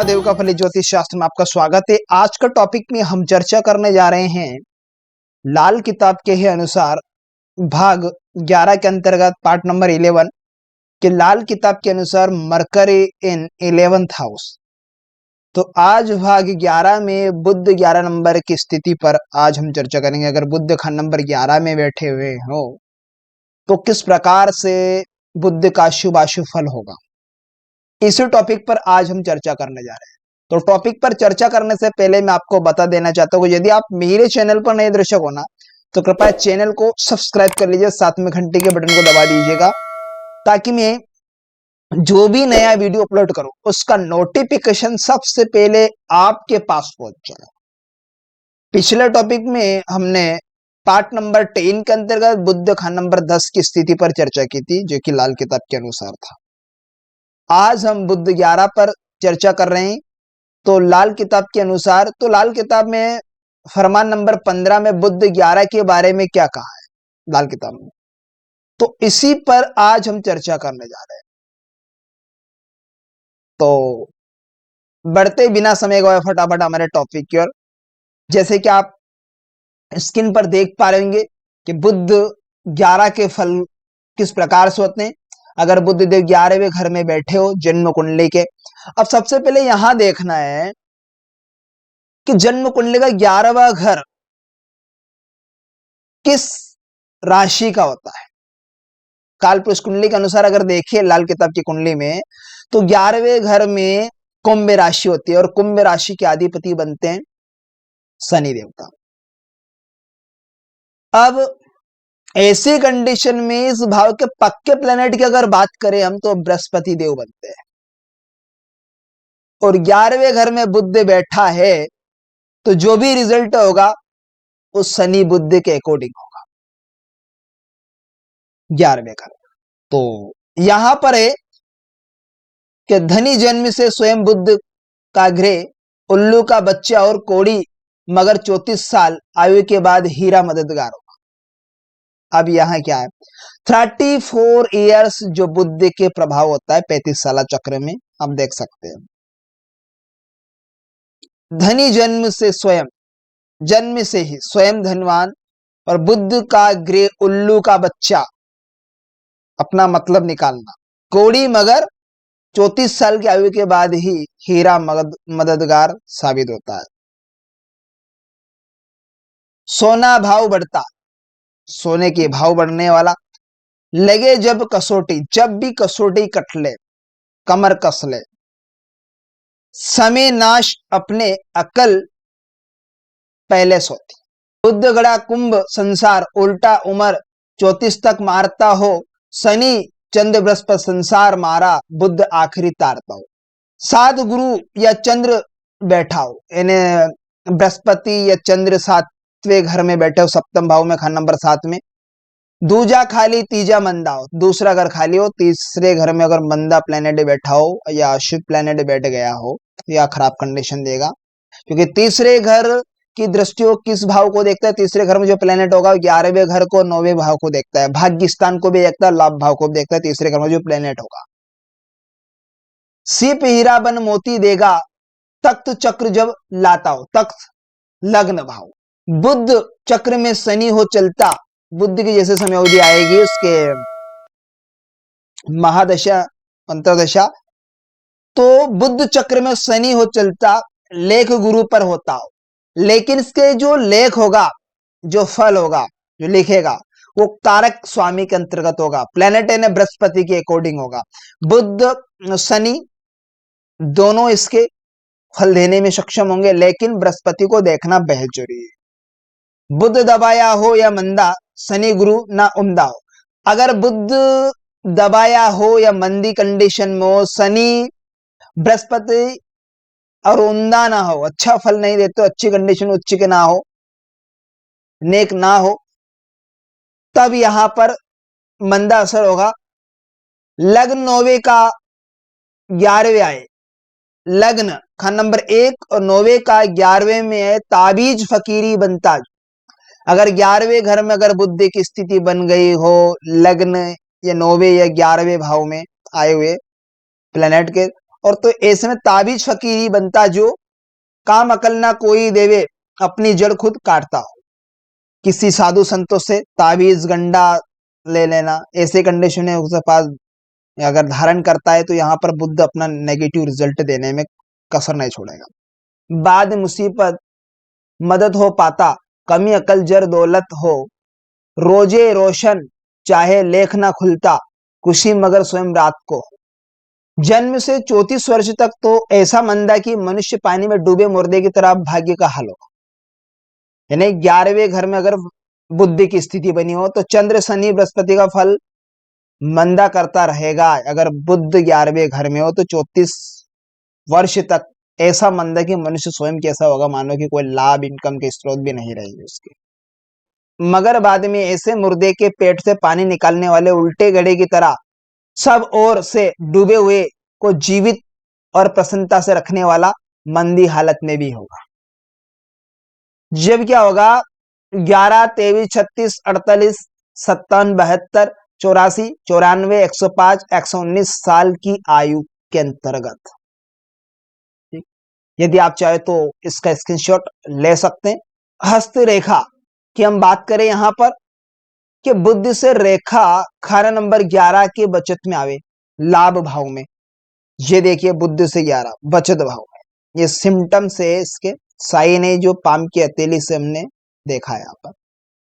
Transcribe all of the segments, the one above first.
महादेव का फली ज्योतिष शास्त्र में आपका स्वागत है। आज का टॉपिक में हम चर्चा करने जा रहे हैं लाल किताब के ही अनुसार भाग 11 के अंतर्गत पार्ट नंबर 11 के लाल किताब के अनुसार मरकरी इन 11th हाउस। तो आज भाग 11 में बुध 11 नंबर की स्थिति पर आज हम चर्चा करेंगे। अगर बुध खान नंबर 11 में बैठे हुए हो तो किस प्रकार से बुध का शुभ अशुभ फल होगा, इसी टॉपिक पर आज हम चर्चा करने जा रहे हैं। तो टॉपिक पर चर्चा करने से पहले मैं आपको बता देना चाहता हूँ, यदि आप मेरे चैनल पर नए दर्शक हो ना तो कृपया चैनल को सब्सक्राइब कर लीजिए, साथ में घंटी के बटन को दबा दीजिएगा ताकि मैं जो भी नया वीडियो अपलोड करूं उसका नोटिफिकेशन सबसे पहले आपके पास पहुंच जाए। पिछले टॉपिक में हमने पार्ट नंबर 10 के अंतर्गत बुध खान नंबर 10 की स्थिति पर चर्चा की थी, जो कि लाल किताब के अनुसार था। आज हम बुध 11 पर चर्चा कर रहे हैं। तो लाल किताब के अनुसार, तो लाल किताब में फरमान नंबर 15 में बुध 11 के बारे में क्या कहा है लाल किताब में, तो इसी पर आज हम चर्चा करने जा रहे हैं। तो बढ़ते बिना समय गवाए फटाफट हमारे टॉपिक की ओर। जैसे कि आप स्क्रीन पर देख पा रहे होंगे कि बुध 11 के फल किस प्रकार से होते हैं। अगर बुध देव 11वें घर में बैठे हो जन्म कुंडली के, अब सबसे पहले यहां देखना है कि जन्म कुंडली का 11वां घर किस राशि का होता है। काल पुरुष कुंडली के अनुसार अगर देखिए लाल किताब की कुंडली में, तो 11वें घर में कुंभ राशि होती है और कुंभ राशि के अधिपति बनते हैं शनि देवता। अब ऐसी कंडीशन में इस भाव के पक्के प्लेनेट की अगर बात करें हम, तो बृहस्पति देव बनते हैं। और 11वें घर में बुध बैठा है तो जो भी रिजल्ट होगा वो शनि बुध के अकॉर्डिंग होगा 11वें घर। तो यहां पर है कि धनी जन्म से स्वयं बुध का ग्रह, उल्लू का बच्चा और कोड़ी मगर 34 साल आयु के बाद हीरा मददगार होगा। अब यहां क्या है, 34 इयर्स जो बुध के प्रभाव होता है 35 साल चक्र में, आप देख सकते हैं। धनी जन्म से स्वयं, जन्म से ही स्वयं धनवान, और बुध का ग्रह उल्लू का बच्चा, अपना मतलब निकालना, कोड़ी मगर 34 साल की आयु के बाद ही हीरा मददगार साबित होता है। सोना भाव बढ़ता, सोने के भाव बढ़ने वाला, लगे जब कसौटी, जब भी कसौटी कट ले, कमर कस ले, समय नाश अपने अकल पहले सोती, बुध गड़ा कुंभ संसार उल्टा उमर 34 तक मारता हो, शनि चंद्र बृहस्पति संसार मारा बुध आखिरी तारता हो। सात गुरु या चंद्र बैठा हो, यानी बृहस्पति या चंद्र 7वें घर में बैठे हो, सप्तम भाव में खान नंबर 7 में, दूजा खाली तीजा मंदा हो, दूसरा घर खाली हो, तीसरे घर में अगर मंदा प्लेनेट बैठा हो या अशुभ प्लेनेट बैठ गया हो या खराब कंडीशन देगा, क्योंकि तीसरे घर की दृष्टियों किस भाव को देखता है, तीसरे घर में जो प्लेनेट होगा 11वें घर को 9वें भाव को देखता है, भाग्य स्थान को भी देखता है, लाभ भाव को भी देखता है, तीसरे घर में जो प्लेनेट होगा। सिप हीरा बन मोती देगा, तख्त चक्र जब लाता हो, तख्त लग्न भाव, बुध चक्र में शनि हो चलता, बुद्ध की जैसे समय अवधि आएगी उसके महादशा अंतरदशा, तो बुद्ध चक्र में शनि हो चलता, लेख गुरु पर होता हो, लेकिन इसके जो लेख होगा, जो फल होगा, जो लिखेगा, वो कारक स्वामी के अंतर्गत होगा, प्लेनेट ने बृहस्पति के अकॉर्डिंग होगा। बुद्ध शनि दोनों इसके फल देने में सक्षम होंगे, लेकिन बृहस्पति को देखना बेहद जरूरी है। बुद्ध दबाया हो या मंदा, शनि गुरु ना उमदा हो। अगर बुद्ध दबाया हो या मंदी कंडीशन में हो, शनि बृहस्पति और उमदा ना हो, अच्छा फल नहीं देते, अच्छी कंडीशन उच्च के ना हो, नेक ना हो, तब यहां पर मंदा असर होगा। लग्न 9वें का 11वें आए, लग्न खान नंबर 1 और 9वें का 11वें में है, ताबीज फकीरी बनता। अगर 11वें घर में अगर बुद्धि की स्थिति बन गई हो, लग्न या 9वें या 11वें भाव में आए हुए प्लेनेट के, और तो ऐसे में ताबीज फकीरी बनता जो काम अकल ना कोई देवे अपनी जड़ खुद काटता हो। किसी साधु संतों से ताबीज गंडा ले लेना, ऐसे कंडीशन है उसके पास अगर धारण करता है तो यहाँ पर बुद्ध अपना नेगेटिव रिजल्ट देने में कसर नहीं छोड़ेगा। बाद मुसीबत मदद हो पाता, कमी अकल जर दौलत हो, रोजे रोशन चाहे लेख ना खुलता, खुशी मगर स्वयं रात को। जन्म से 34 वर्ष तक तो ऐसा मंदा कि मनुष्य पानी में डूबे मुर्दे की तरह भाग्य का हाल होगा। यानी 11वें घर में अगर बुद्धि की स्थिति बनी हो तो चंद्र शनि बृहस्पति का फल मंदा करता रहेगा। अगर बुद्ध 11वें घर में हो तो 34 वर्ष तक ऐसा मंदा कि मनुष्य स्वयं कैसा होगा, मानो कि कोई लाभ इनकम के स्रोत भी नहीं रहेगी उसके। मगर बाद में ऐसे मुर्दे के पेट से पानी निकालने वाले उल्टे घड़े की तरह सब ओर से डूबे हुए को जीवित और प्रसन्नता से रखने वाला मंदी हालत में भी होगा। जब क्या होगा, 11, 23, 36, 48, 57, 72, 84, 94, 105, 119 साल की आयु के अंतर्गत। यदि आप चाहे तो इसका स्क्रीनशॉट ले सकते हैं। हस्त रेखा की हम बात करें यहां पर कि बुद्ध से रेखा खाना नंबर 11 के बचत में आवे, लाभ भाव में। ये देखिए बुद्ध से 11 बचत भाव में, ये सिम्टम्स है इसके, साइन है जो पाम की हथेली से हमने देखा है यहाँ पर।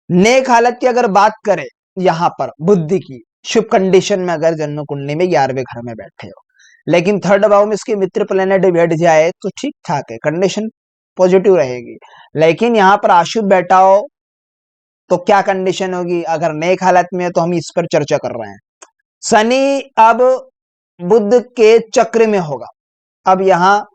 नेक हालत की अगर बात करें यहाँ पर बुद्ध की, शुभ कंडीशन में अगर जन्म कुंडली में 11वें घर में बैठे हो, लेकिन थर्ड भाव में इसके मित्र प्लेनेट बैठ जाए तो ठीक ठाक है, कंडीशन पॉजिटिव रहेगी। लेकिन यहाँ पर अशुभ बैठा हो तो क्या कंडीशन होगी, अगर नेक हालत में है तो हम इस पर चर्चा कर रहे हैं। शनि अब बुद्ध के चक्र में होगा। अब यहाँ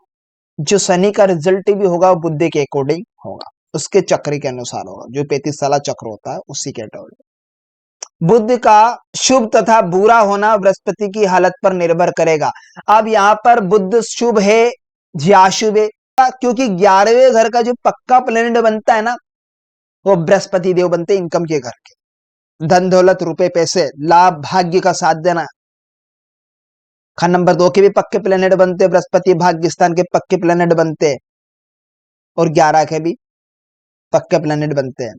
जो शनि का रिजल्ट भी होगा वो बुद्ध के अकॉर्डिंग होगा, उसके चक्र के अनुसार होगा, जो 35 साल चक्र होता है उसी के अकॉर्डिंग। बुद्ध का शुभ तथा बुरा होना बृहस्पति की हालत पर निर्भर करेगा। अब यहाँ पर बुद्ध शुभ है या अशुभ है, क्योंकि 11वें घर का जो पक्का प्लेनेट बनता है ना वो बृहस्पति देव बनते इनकम के घर के, धन दौलत रुपए पैसे लाभ भाग्य का साथ देना। खान नंबर 2 के भी पक्के प्लेनेट बनते, बृहस्पति भाग्य स्थान के पक्के प्लेनेट बनते और 11 के भी पक्के प्लेनेट बनते हैं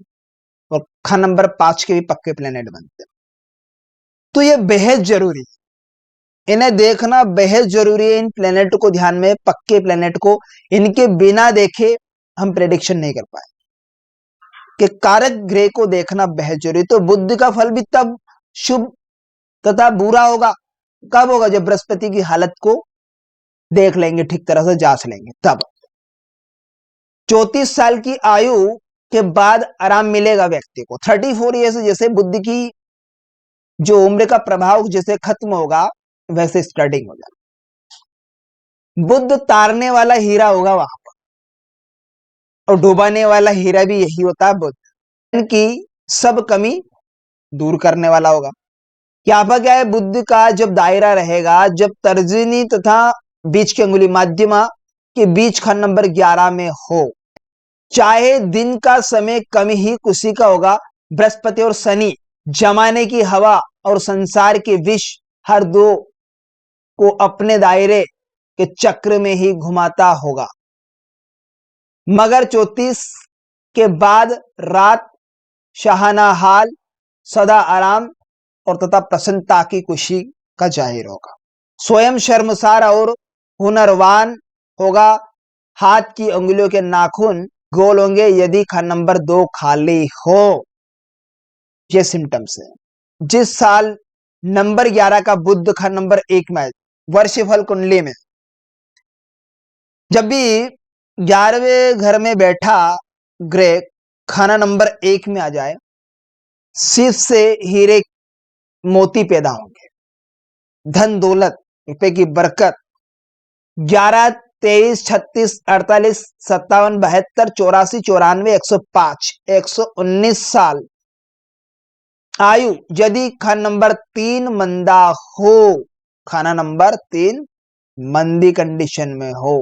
और खान नंबर 5 के भी पक्के प्लेनेट बनते हैं। तो ये बेहद जरूरी है, इन्हें देखना बेहद जरूरी है। इन प्लेनेट को ध्यान में, पक्के प्लेनेट को, इनके बिना देखे हम प्रेडिक्शन नहीं कर पाए कि कारक ग्रह को देखना बेहद जरूरी। तो बुद्ध का फल भी तब शुभ तथा बुरा होगा, कब होगा, जब बृहस्पति की हालत को देख लेंगे, ठीक तरह से जांच लेंगे तब। 34 साल की आयु के बाद आराम मिलेगा व्यक्ति को। 34 ईयर्स जैसे बुद्ध की जो उम्र का प्रभाव जैसे खत्म होगा वैसे स्टार्टिंग हो जाएगा। बुद्ध तारने वाला हीरा होगा वहां पर, और डुबाने वाला हीरा भी यही होता है बुद्ध, इनकी सब कमी दूर करने वाला होगा। यहाँ पर क्या है, बुद्ध का जब दायरा रहेगा, जब तर्जनी तथा बीच की अंगुली माध्यमा के बीच खंड नंबर 11 में हो, चाहे दिन का समय कम ही कुशी का होगा, बृहस्पति और शनि जमाने की हवा और संसार के विष हर दो को अपने दायरे के चक्र में ही घुमाता होगा। मगर 34 के बाद रात शाहाना हाल, सदा आराम और तथा प्रसन्नता की खुशी का जाहिर होगा। स्वयं शर्मसार और हुनरवान होगा। हाथ की उंगलियों के नाखून गोल होंगे यदि खान नंबर 2 खाली हो। ये सिम्टम्स है। जिस साल नंबर 11 का बुद्ध खान नंबर 1 में, वर्षफल कुंडली में जब भी 11वें घर में बैठा ग्रह खाना नंबर 1 में आ जाए, सिर्फ से हीरे मोती पैदा होंगे, धन दौलत रुपए की बरकत। 11, 23, 36, 48, 57, 72, 84, 94, 105, 119 साल आयु यदि खाना नंबर 3 मंदा हो, खाना नंबर 3 मंदी कंडीशन में हो।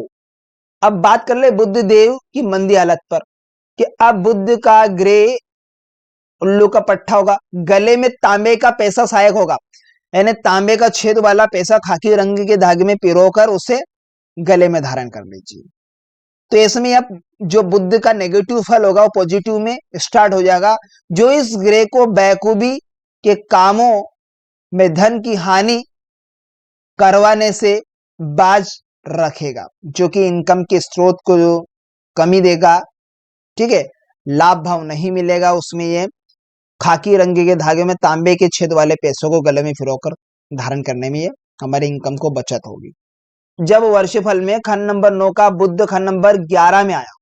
अब बात कर ले बुद्ध देव की मंदी हालत पर कि अब बुद्ध का ग्रह उल्लू का पट्टा होगा, गले में तांबे का पैसा सहायक होगा। यानी तांबे का छेद वाला पैसा खाकी रंग के धागे में पिरोकर उसे गले में धारण कर लीजिए। तो इसमें अब जो बुध का नेगेटिव फल होगा वो पॉजिटिव में स्टार्ट हो जाएगा, जो इस ग्रह को बेवकूफी के कामों में धन की हानि करवाने से बाज रखेगा, जो कि इनकम के स्रोत को जो कमी देगा। ठीक है, लाभ भाव नहीं मिलेगा उसमें। ये खाकी रंग के धागे में तांबे के छेद वाले पैसों को गले में फिरोकर धारण करने में ये हमारी इनकम को बचत होगी। जब वर्षफल में खंड नंबर 9 का बुध खंड नंबर 11 में आया,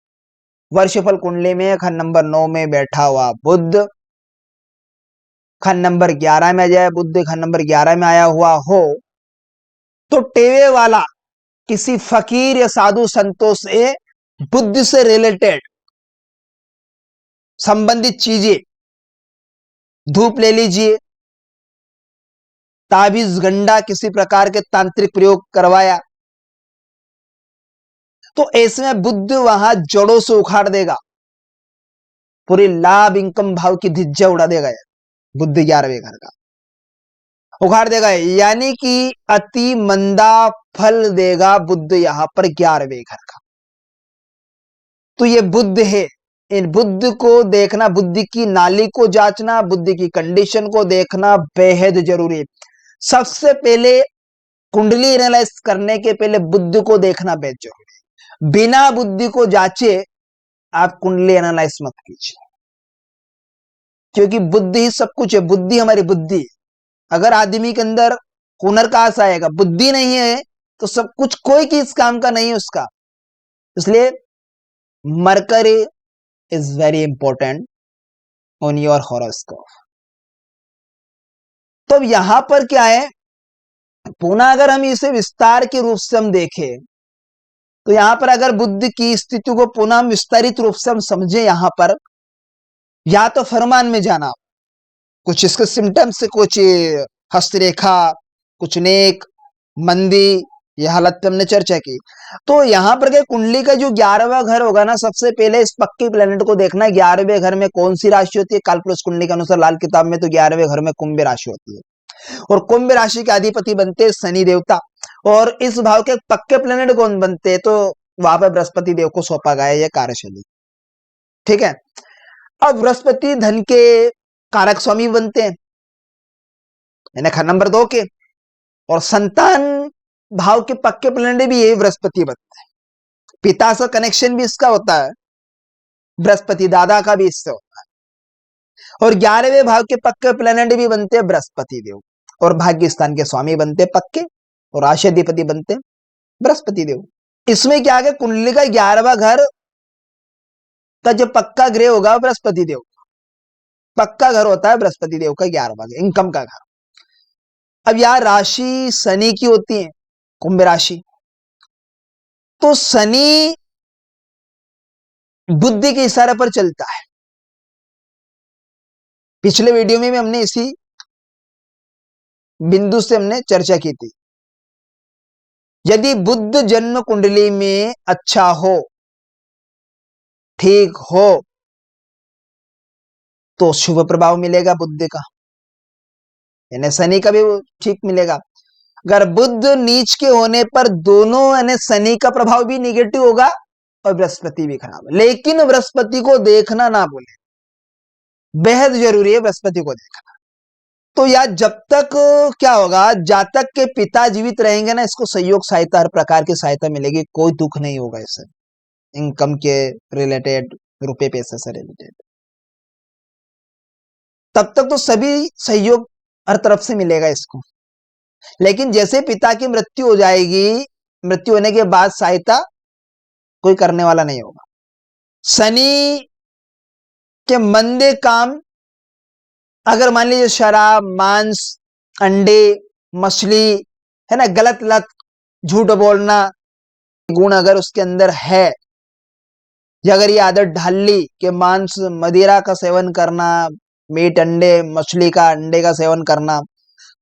वर्षफल कुंडली में खंड नंबर 9 में बैठा हुआ बुध खंड नंबर 11 में आ जाए, बुध खंड नंबर 11 में आया हुआ हो, तो टेवे वाला किसी फकीर या साधु संतों से बुद्ध से रिलेटेड संबंधित चीजें, धूप ले लीजिए, ताबीज गंडा किसी प्रकार के तांत्रिक प्रयोग करवाया, तो ऐसे में बुद्ध वहां जड़ों से उखाड़ देगा, पूरी लाभ इनकम भाव की धिज्जा उड़ा देगा बुद्ध 11वें घर का उखाड़ देगा। यानी कि अति मंदा फल देगा बुद्ध यहां पर 11वें घर का। तो ये बुद्ध है, इन बुद्ध को देखना, बुद्धि की नाली को जांचना, बुद्धि की कंडीशन को देखना बेहद जरूरी है। सबसे पहले कुंडली एनालाइज करने के पहले बुद्ध को देखना बेहद जरूरी है। बिना बुद्धि को जांचे आप कुंडली एनालाइज मत कीजिए, क्योंकि बुद्धि ही सब कुछ है। बुद्धि हमारी बुद्धि, अगर आदमी के अंदर हुनर कहां से आएगा, बुद्धि नहीं है तो सब कुछ कोई किस काम का नहीं है उसका। इसलिए mercury is very important on your horoscope. तो अब यहां पर क्या है, पुनः अगर हम इसे विस्तार के रूप से हम देखें, तो यहां पर अगर बुद्ध की स्थिति को पुनः हम विस्तारित रूप से हम समझे, यहां पर या तो फरमान में जाना, कुछ इसके सिम्टम्स, कुछ हस्तरेखा, कुछ नेक मंदी, यह हालत पे हमने चर्चा की। तो यहां पर क्या, कुंडली का जो 11वां घर होगा ना, सबसे पहले इस पक्के प्लेनेट को देखना है 11वें घर में कौन सी राशि होती है। कालपुरुष कुंडली के अनुसार लाल किताब में तो 11वें घर में कुंभ राशि होती है, और कुंभ राशि के अधिपति बनते हैं शनि देवता। और इस भाव के पक्के प्लेनेट कौन बनते हैं, तो वहां पर बृहस्पति देव को सौंपा गया है यह कार्यशैली। ठीक है, अब बृहस्पति धन के कारक स्वामी बनते हैं, यानी खंड नंबर 2 के, और संतान भाव के पक्के प्लेनेट भी यही बृहस्पति बनते हैं। पिता से कनेक्शन भी इसका होता है, बृहस्पति दादा का भी इससे होता है। और 11वें भाव के पक्के प्लेनेट भी बनते हैं बृहस्पति देव, और भाग्य स्थान के स्वामी बनते पक्के, और राष्ट्राधिपति बनते बृहस्पति देव। इसमें क्या है, कुंडली का 11वां घर का जो पक्का ग्रह होगा बृहस्पति देव, पक्का घर होता है बृहस्पति देव का 11वां घर, इनकम का घर। अब यार राशि शनि की होती है, कुंभ राशि, तो शनि बुद्धि के इशारे पर चलता है। पिछले वीडियो में भी हमने इसी बिंदु से हमने चर्चा की थी। यदि बुद्ध जन्म कुंडली में अच्छा हो, ठीक हो, तो शुभ प्रभाव मिलेगा बुद्ध का, यानी शनि का भी ठीक मिलेगा। अगर बुद्ध नीच के होने पर दोनों, यानी शनि का प्रभाव भी निगेटिव होगा और बृहस्पति भी खराब है। लेकिन बृहस्पति को देखना ना भूलें, बेहद जरूरी है बृहस्पति को देखना। तो यार जब तक क्या होगा, जातक के पिता जीवित रहेंगे ना, इसको सहयोग सहायता, हर प्रकार की सहायता मिलेगी, कोई दुख नहीं होगा इससे, इनकम के रिलेटेड, रुपए पैसे से रिलेटेड। तब तक तो सभी सहयोग हर तरफ से मिलेगा इसको। लेकिन जैसे पिता की मृत्यु हो जाएगी, मृत्यु होने के बाद सहायता कोई करने वाला नहीं होगा। शनि के मंदे काम, अगर मान लीजिए शराब, मांस, अंडे, मछली, है ना, गलत लत, झूठ बोलना गुण अगर उसके अंदर है, या अगर ये आदत ढाल ली कि मांस मदिरा का सेवन करना, मीट अंडे, मछली का अंडे का सेवन करना,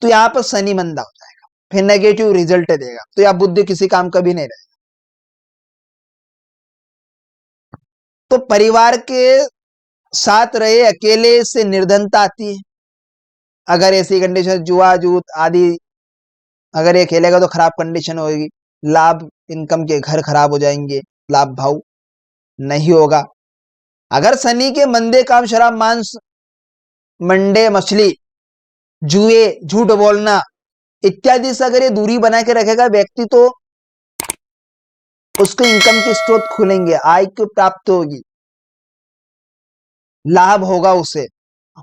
तो यहाँ पर शनि मंदा हो जाएगा, फिर नेगेटिव रिजल्ट देगा। तो यह बुद्धि किसी काम का भी नहीं रहेगा। तो परिवार के साथ रहे, अकेले से निर्धनता आती है, अगर ऐसी कंडीशन जुआ जूत आदि अगर ये खेलेगा तो खराब कंडीशन होगी, लाभ इनकम के घर खराब हो जाएंगे, लाभ भाव नहीं होगा। अगर शनि के मंदे काम शराब मांस मंडे मछली जुए झूठ बोलना इत्यादि से अगर ये दूरी बना के रखेगा व्यक्ति, तो उसके इनकम के स्रोत खुलेंगे, आय की प्राप्त होगी, लाभ होगा उसे।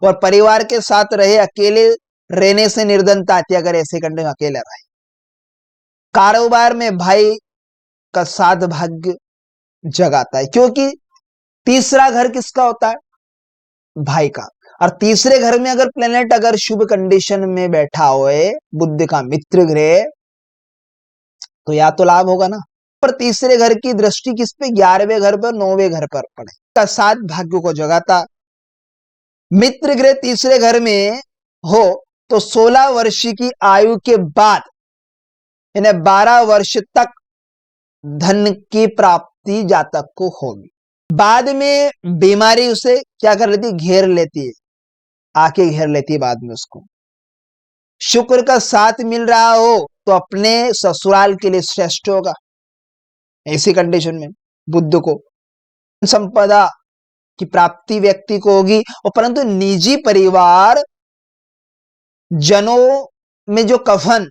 और परिवार के साथ रहे, अकेले रहने से निर्धनता आती है अगर ऐसे कंडीशन अकेले रहे। कारोबार में भाई का साथ भाग्य जगाता है, क्योंकि तीसरा घर किसका होता है? भाई का। और तीसरे घर में अगर प्लेनेट अगर शुभ कंडीशन में बैठा होए, बुध का मित्र ग्रह, तो या तो लाभ होगा ना। पर तीसरे घर की दृष्टि किस पे? 11वें घर पर, 9वें घर पर पड़े, का साथ भाग्य को जगाता। मित्र ग्रह तीसरे घर में हो तो 16 वर्ष की आयु के बाद यानी 12 वर्ष तक धन की प्राप्ति जातक को होगी। बाद में बीमारी उसे क्या कर लेती? घेर लेती है, आके घेर लेती है बाद में उसको। शुक्र का साथ मिल रहा हो तो अपने ससुराल के लिए श्रेष्ठ होगा ऐसी कंडीशन में। बुद्ध को संपदा की प्राप्ति व्यक्ति को होगी, और परंतु निजी परिवार जनों में जो कफन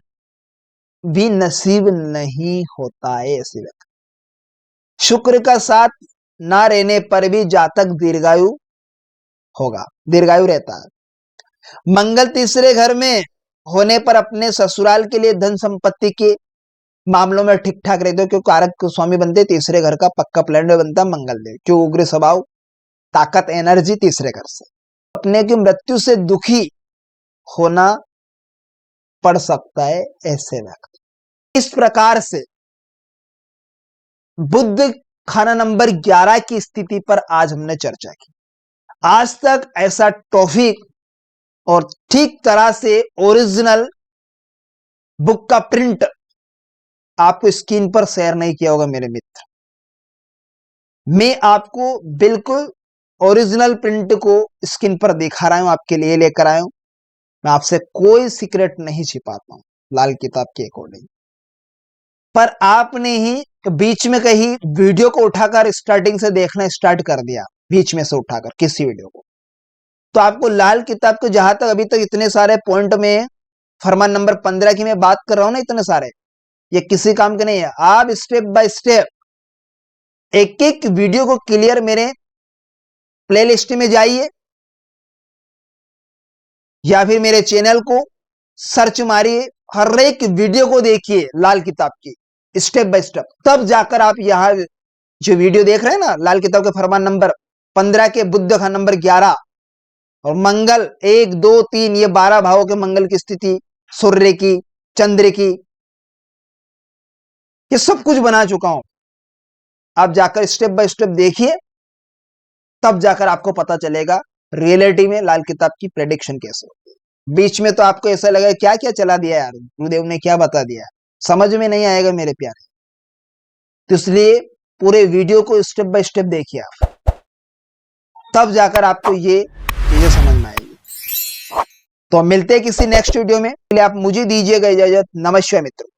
भी नसीब नहीं होता है ऐसे व्यक्ति। शुक्र का साथ ना रहने पर भी जातक दीर्घायु होगा, दीर्घायु रहता है। मंगल तीसरे घर में होने पर अपने ससुराल के लिए धन संपत्ति के मामलों में ठीक ठाक रहते हो, क्योंकि कारक स्वामी बनते तीसरे घर का, पक्का प्लैनेट बनता मंगल देव, क्यों उग्र स्वभाव, ताकत, एनर्जी तीसरे घर से। अपने की मृत्यु से दुखी होना पड़ सकता है ऐसे व्यक्ति। इस प्रकार से बुध खाना नंबर 11 की स्थिति पर आज हमने चर्चा की। आज तक ऐसा टॉपिक और ठीक तरह से ओरिजिनल बुक का प्रिंट आपको स्क्रीन पर शेयर नहीं किया होगा मेरे मित्र। मैं आपको बिल्कुल ओरिजिनल प्रिंट को स्क्रीन पर दिखा रहा हूं, आपके लिए लेकर आया हूं। मैं आपसे कोई सीक्रेट नहीं छिपाता हूं लाल किताब के अकॉर्डिंग। पर आपने ही बीच में कहीं वीडियो को उठाकर स्टार्टिंग से देखना स्टार्ट कर दिया, बीच में से उठाकर किसी वीडियो को, तो आपको लाल किताब को जहां तक अभी तक इतने सारे पॉइंट में फरमान नंबर 15 की मैं बात कर रहा हूं ना, इतने सारे, ये किसी काम के नहीं है। आप स्टेप बाय स्टेप एक एक वीडियो को क्लियर मेरे प्लेलिस्ट में जाइए, या फिर मेरे चैनल को सर्च मारिए, हर एक वीडियो को देखिए लाल किताब की स्टेप बाय स्टेप, तब जाकर आप यहां जो वीडियो देख रहे हैं ना लाल किताब के फरमान नंबर 15 के बुध का नंबर 11 और मंगल 1 2 3 ये 12 भावों के मंगल की स्थिति, सूर्य की, चंद्र की, ये सब कुछ बना चुका हूं। आप जाकर स्टेप बाय स्टेप देखिए, तब जाकर आपको पता चलेगा रियलिटी में लाल किताब की प्रेडिक्शन कैसे होती है। बीच में तो आपको ऐसा लगेगा क्या क्या चला दिया यार, गुरुदेव ने क्या बता दिया, समझ में नहीं आएगा मेरे प्यारे। तो इसलिए पूरे वीडियो को स्टेप बाय स्टेप देखिए आप, तब जाकर आपको ये चीजें समझ में आएगी। तो मिलते हैं किसी नेक्स्ट वीडियो में, आप मुझे दीजिएगा इजाजत। नमस्कार मित्रों।